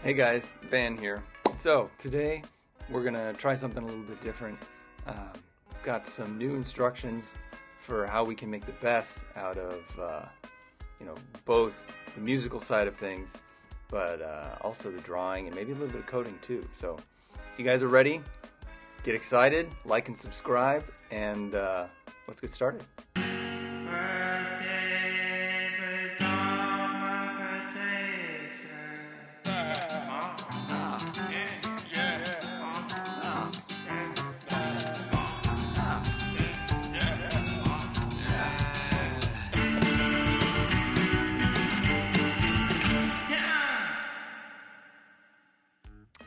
Hey guys, Van here. So today we're gonna try something a little bit different. Got some new instructions for how we can make the best out of both the musical side of things, but also the drawing and maybe a little bit of coding too. So if you guys are ready, get excited, like and subscribe, and let's get started.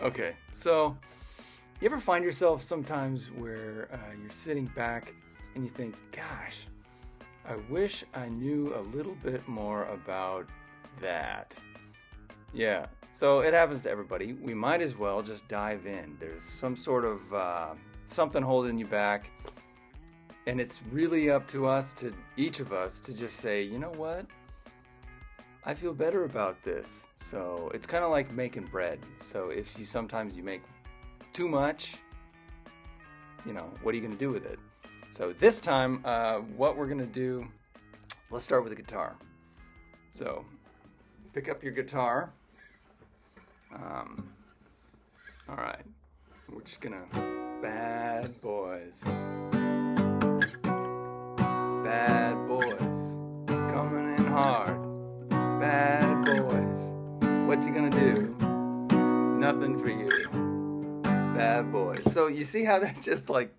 Okay, so you ever find yourself sometimes where you're sitting back and you think, gosh, I wish I knew a little bit more about that. Yeah, so it happens to everybody. We might as well just dive in. There's some sort of something holding you back, and it's really up to us, to each of us, to just say, you know what? I feel better about this. So it's kind of like making bread. So if you sometimes you make too much, what are you going to do with it? So this time, what we're going to do, let's start with the guitar. So pick up your guitar. All right, we're just going to, bad boys. Bad boys, coming in hard. Bad boys, what you gonna do? Nothing for you. Bad boys. So you see how that just like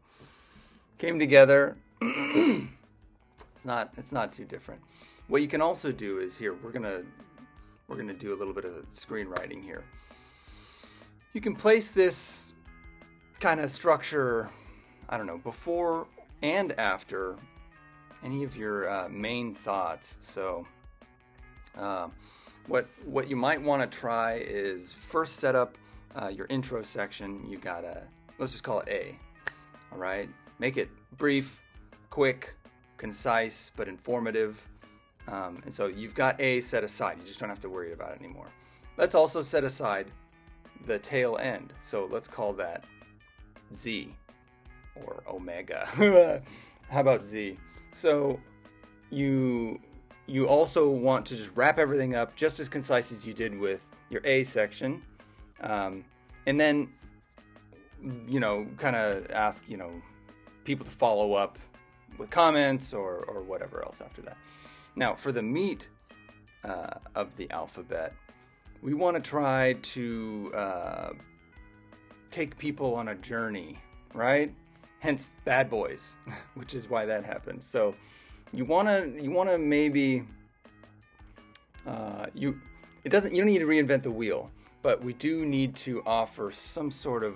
came together? It's not too different. What you can also do is here, we're gonna do a little bit of screenwriting here. You can place this kind of structure, I don't know, before and after any of your main thoughts. So what you might want to try is first set up your intro section. You gotta, let's just call it A. All right, make it brief, quick, concise, but informative. And so you've got A set aside. You just don't have to worry about it anymore. Let's also set aside the tail end. So let's call that Z or Omega. How about Z? So you also want to just wrap everything up just as concise as you did with your A section. And then, kind of ask, people to follow up with comments or whatever else after that. Now, for the meat of the alphabet, we want to try to take people on a journey, right? Hence, bad boys, which is why that happened. So you want to maybe you don't need to reinvent the wheel, but we do need to offer some sort of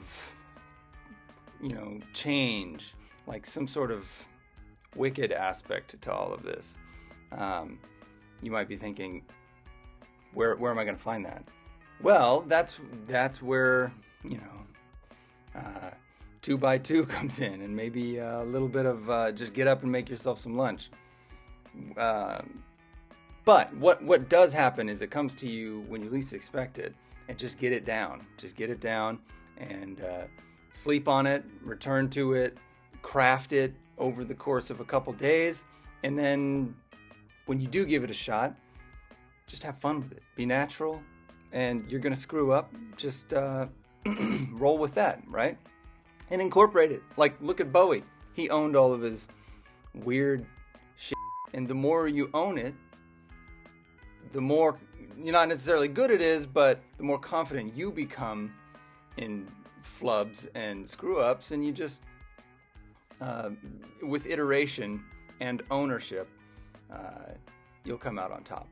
change, like some sort of wicked aspect to all of this. You might be thinking, where am I going to find that? Well, that's where 2x2 comes in, and maybe a little bit of just get up and make yourself some lunch. But what does happen is it comes to you when you least expect it, and just get it down. Just get it down and sleep on it, return to it, craft it over the course of a couple days, and then when you do give it a shot, just have fun with it. Be natural, and you're going to screw up. Just roll with that, right? And incorporate it. Like, look at Bowie. He owned all of his weird shit. And the more you own it, the more, you're not necessarily good it is, but the more confident you become in flubs and screw-ups. And you just, with iteration and ownership, you'll come out on top.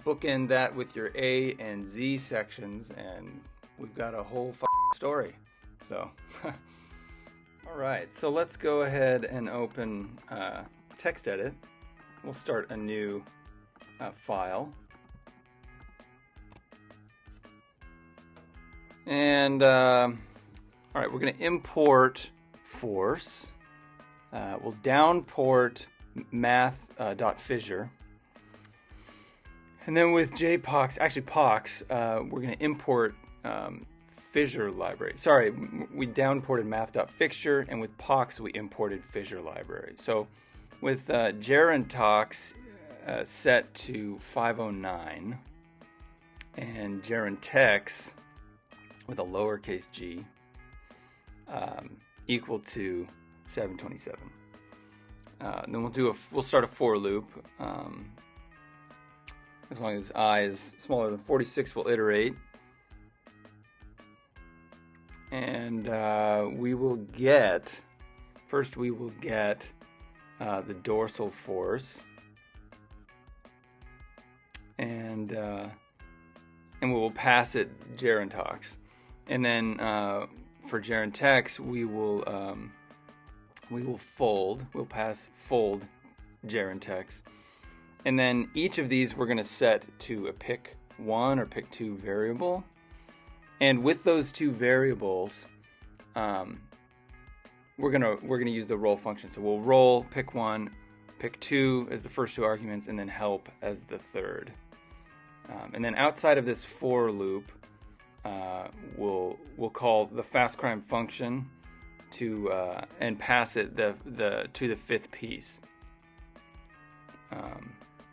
Bookend that with your A and Z sections, and we've got a whole story. So, all right, so let's go ahead and open TextEdit. We'll start a new file. And, all right, we're going to import force. We'll downport math.fissure. And then with JPOX, actually POX, we're going to import Fissure library. Sorry, we downported math.fixture, and with POX we imported Fissure library. So with Gerontox set to 509 and Gerontex with a lowercase g equal to 727. Then we'll start a for loop. As long as I is smaller than 46, we'll iterate. And we will get the dorsal force, and we will pass it Gerontox. And then for Gerontex, we'll pass fold Gerontex. And then each of these we're going to set to a pick 1 or pick 2 variable. And with those two variables, we're gonna use the roll function. So we'll roll pick 1, pick 2 as the first 2 arguments, and then help as the third. And then outside of this for loop, we'll call the fastCrime function to and pass it to the 5th piece.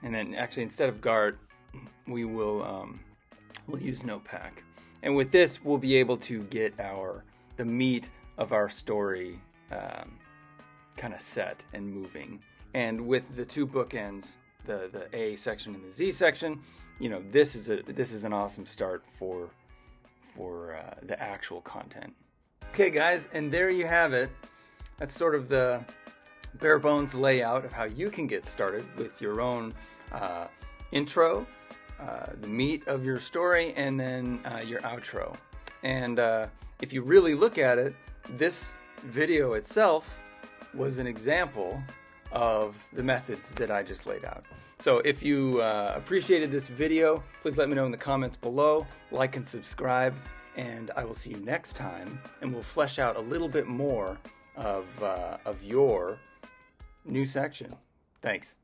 And then actually instead of Gart, we'll use NoPack. And with this, we'll be able to get the meat of our story kind of set and moving. And with the 2 bookends, the A section and the Z section, this is an awesome start for the actual content. Okay, guys, and there you have it. That's sort of the bare bones layout of how you can get started with your own intro, the meat of your story, and then your outro. And if you really look at it, this video itself was an example of the methods that I just laid out. So if you appreciated this video, please let me know in the comments below, like and subscribe, and I will see you next time, and we'll flesh out a little bit more of your new section. Thanks.